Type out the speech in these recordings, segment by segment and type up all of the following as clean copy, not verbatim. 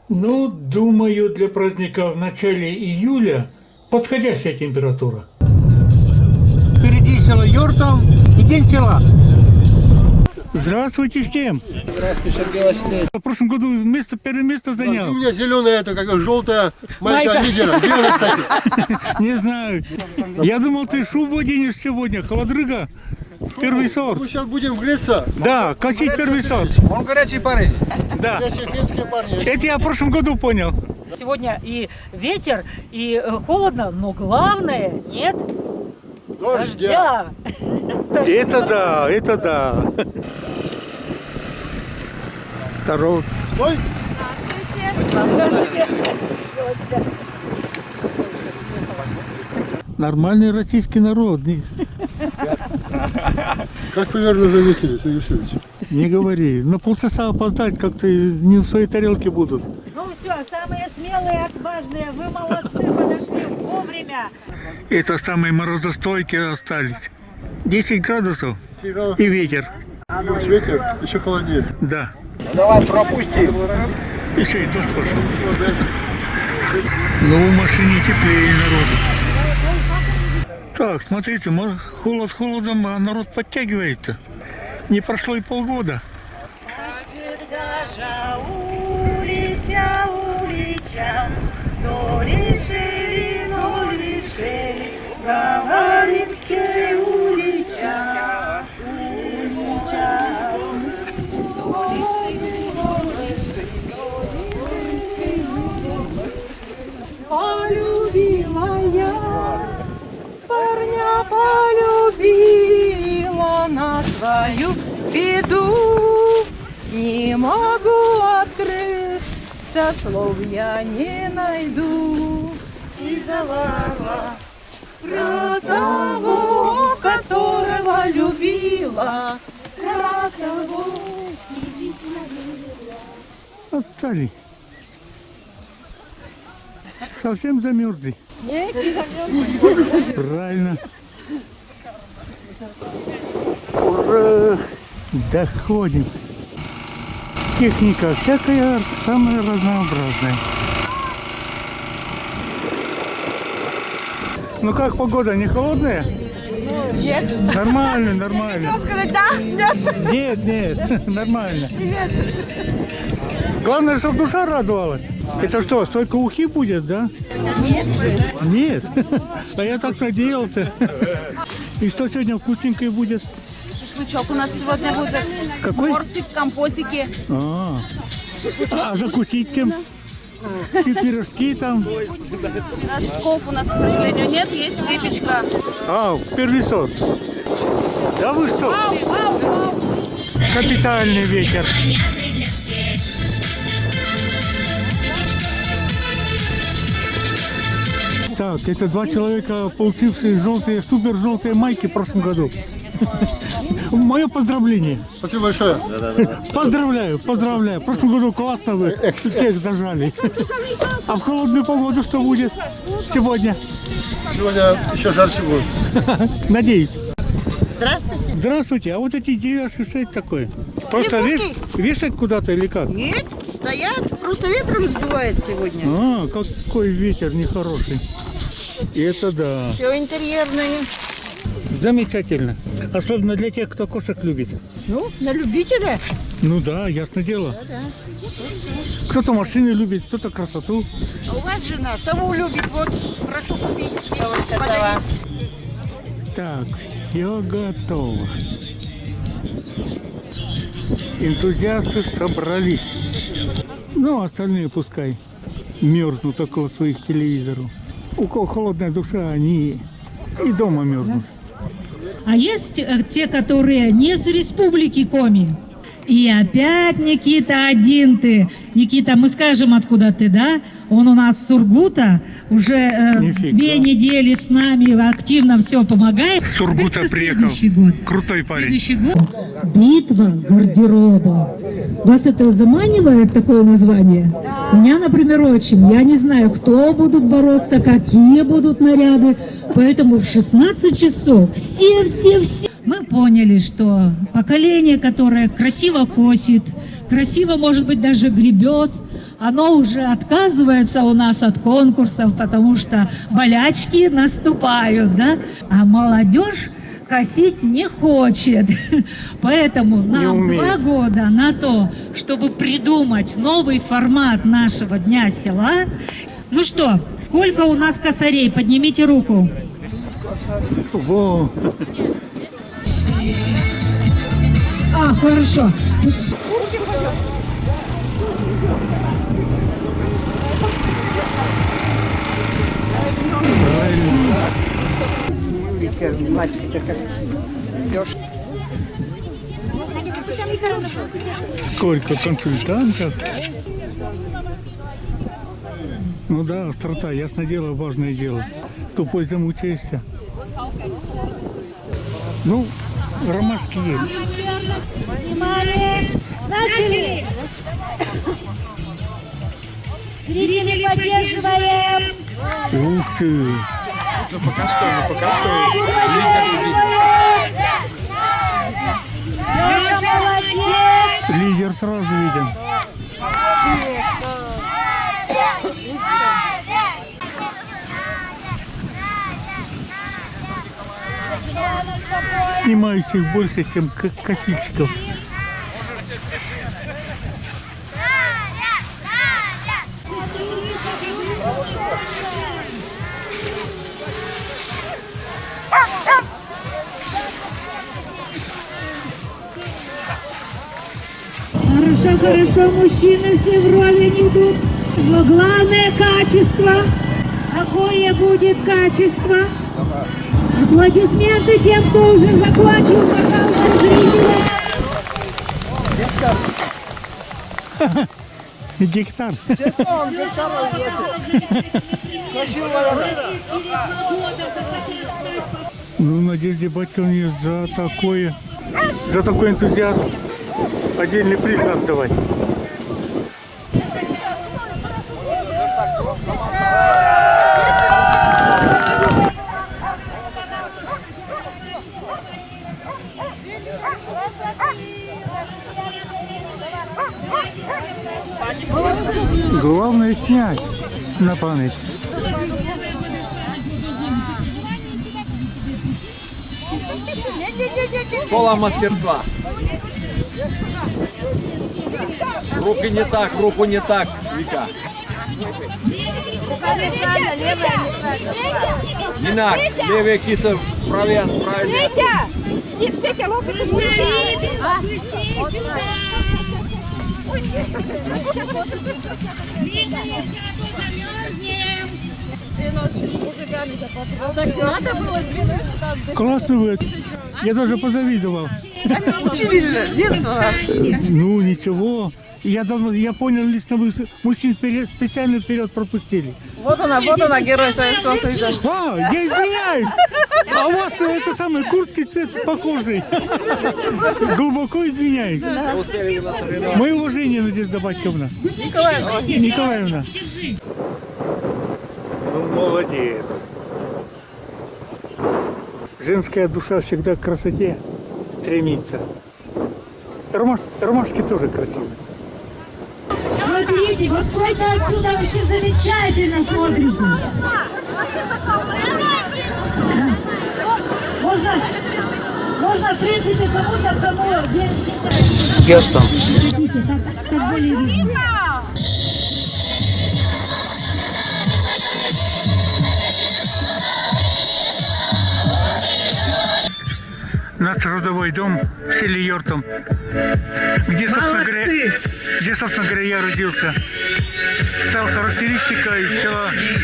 Ну, думаю, для праздника в начале июля подходящая температура. Впереди село Юртов и день села. Здравствуйте всем. Здравствуйте, Сергей Васильевич. В прошлом году первое место занял. У меня зеленая, это как желтая майка лидера. Где она, кстати? Не знаю. Я думал, ты шубу оденешь сегодня. Холодрыга. Первый сорт. Мы сейчас будем греться. Да, качать первый сорт. Он горячий парень. Да. Я финские парни. Это я в прошлом году понял. Сегодня и ветер, и холодно, но главное нет дождя. Это да, это да. Второй. Стой. Нормальный российский народ. Как вы верно заметили, Сергей Васильевич? Не говори. На полчаса опоздать как-то не в своей тарелке будут. Ну все, самые смелые, отважные, вы молодцы, подошли вовремя. Это самые морозостойкие остались. 10 градусов Серьезно. и ветер. Плюс ветер, еще холоднее. Да. Давай пропусти. Еще и дождь пошел. Ну, в машине теплее народу. Так, смотрите, холод холодом, а народ подтягивается. Не прошло и полгода. Полюбила я, парня полюбила на свою беду. Не могу открыться, слов я не найду. И завала про того, которого любила, про того не смотрела. Отстали. Совсем замерзли. Нет, не замерзли. Правильно. Ура! Доходим. Техника всякая, самая разнообразная. Ну как погода, не холодная? Нет. Нормально, нормально. Хотела сказать да, нет. Нет, нет, нормально. Нет. Главное, чтобы душа радовалась. Это что, столько ухи будет, да? Нет. Нет. А я так надеялся. И что сегодня вкусненькое будет? Шашлычок у нас сегодня будет. Какой? Морсик, компотики. А закусить чем? И пирожки там. Рожков у нас, к сожалению, нет. Есть выпечка. А, первый сорт. Да вы что? Капитальный ветер. Так, это два человека, получившие желтые, супер желтые майки в прошлом году. Мое поздравление. Спасибо большое. Поздравляю, поздравляю. В прошлом году классно вы всех зажали. А в холодную погоду что будет сегодня? Сегодня еще жарче будет. Надеюсь. Здравствуйте. Здравствуйте. А вот эти деревяшки, что это такое? Просто вешать куда-то или как? Нет, стоят, просто ветром сдувает сегодня. А, какой ветер нехороший. И это да. Все интерьерные. Замечательно. Особенно для тех, кто кошек любит. Ну, на любителя. Ну да, ясно дело. Кто-то машины любит, кто-то красоту. А у вас жена сову любит, вот, прошу купить. Сова. Так, все готово. Энтузиасты собрались. Ну, остальные пускай мерзнут около своих телевизоров. У кого холодная душа, они и дома мерзнут. А есть те, которые не с республики Коми. И опять, Никита, один ты. Никита, мы скажем, откуда ты, да? Он у нас с Сургута, уже 2 недели с нами активно все помогает. С Сургута приехал. Год? Крутой парень. Следующий год. Битва гардероба. Вас это заманивает, такое название? Меня, например, очень. Я не знаю, кто будут бороться, какие будут наряды. Поэтому в 16 часов все мы поняли, что поколение, которое красиво косит, красиво, может быть, даже гребет, оно уже отказывается у нас от конкурсов, потому что болячки наступают, да? А молодежь косить не хочет. Поэтому нам 2 года на то, чтобы придумать новый формат нашего Дня села. Ну что, сколько у нас косарей? Поднимите руку. Во. А, хорошо. Сколько консультантов. Ну да, острота, ясное дело, важное дело. Тупой замучаешься. Ну, ромашки есть. Снимали. Начали. Середины поддерживаем. Ух ты! Пока что. Леша, молодец. Лидер сразу виден. Снимающих больше, чем косильщиков. Хорошо, хорошо, мужчины все вровень идут. Но главное качество. Какое будет качество? Аплодисменты тем, кто уже закончил, пожалуйста, зрители. Гектар. Ну, Надежде Батьковне за такой энтузиазм отдельный приз надо давать. Главное снять на память. Школа мастерства. Руку не так, Вика. Не надо, левая киса, правая, правильная. Классно вы. Я даже позавидовал. Учились же с детства нас. Ну ничего. Я понял, лично вы мужчин специально вперед пропустили. Вот она, герой Советского Союза. А, я извиняюсь. А у вас это самый куртки цвет похожий. Глубоко извиняюсь. Мое уважение, Надежда Батьковна. Николаевна. Ну, молодец. Женская душа всегда к красоте стремится. Ромашки тоже красивые. Смотрите, вот просто отсюда вообще замечательно смотрите. Можно в принципе кому-то Герстон. как более видно. Наш родовой дом в селе Йортом, где, собственно говоря, я родился, стал характеристикой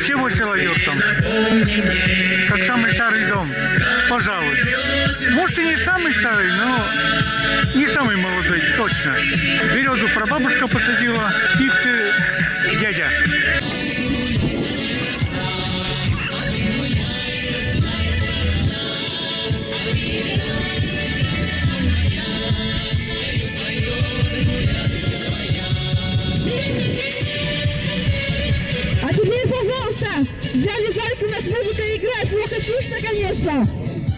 всего села Йортом, как самый старый дом, пожалуй. Может и не самый старый, но не самый молодой, точно. Березу прабабушка посадила, их дядя. А теперь, пожалуйста, дядя Зайка, у нас музыка играет, плохо слышно, конечно.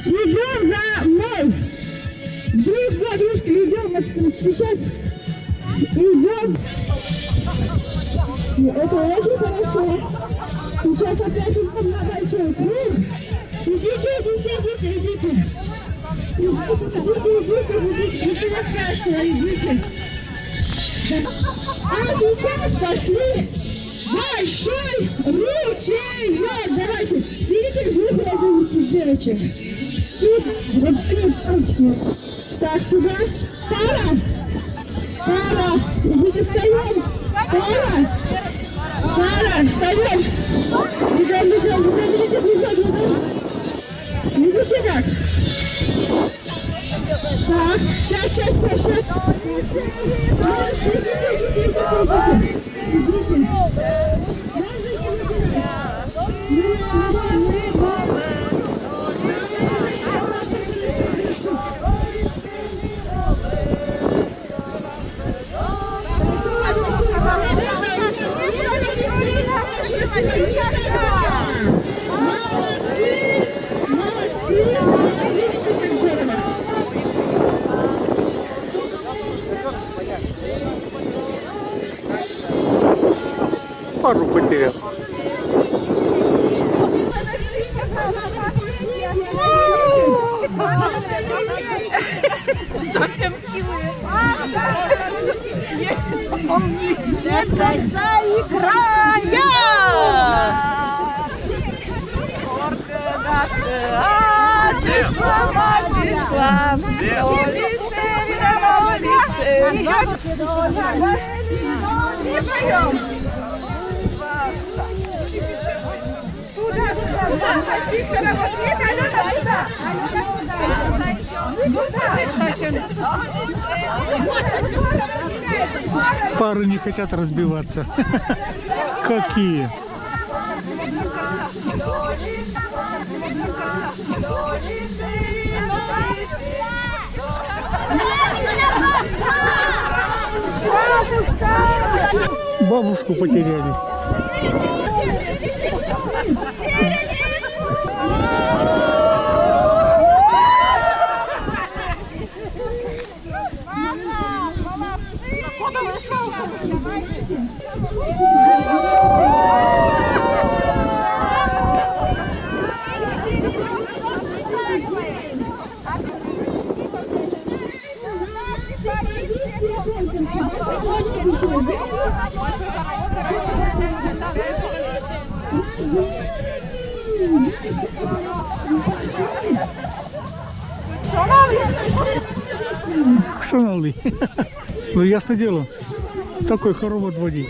Идем за мной. Друг за дружкой идем, значит, сейчас идем. Это очень хорошо. Сейчас опять на большой круг. Идите, идите, идите, идите. Идите, ничего страшного, идите. А сейчас пошли большой ручеек. Давайте, видите, выхватывайте девочек. И запни палочки. Так, сюда. Пара. Пара. Идите, встаем. Пара. Пара, встаем. Идем. Видите как? Так, сейчас. Дальше, идите. Пару потерял. Совсем хилые. Пары не хотят разбиваться. Какие? Бабушку потеряли. Шановний. Ну ясно дело. Такой хоровод водить.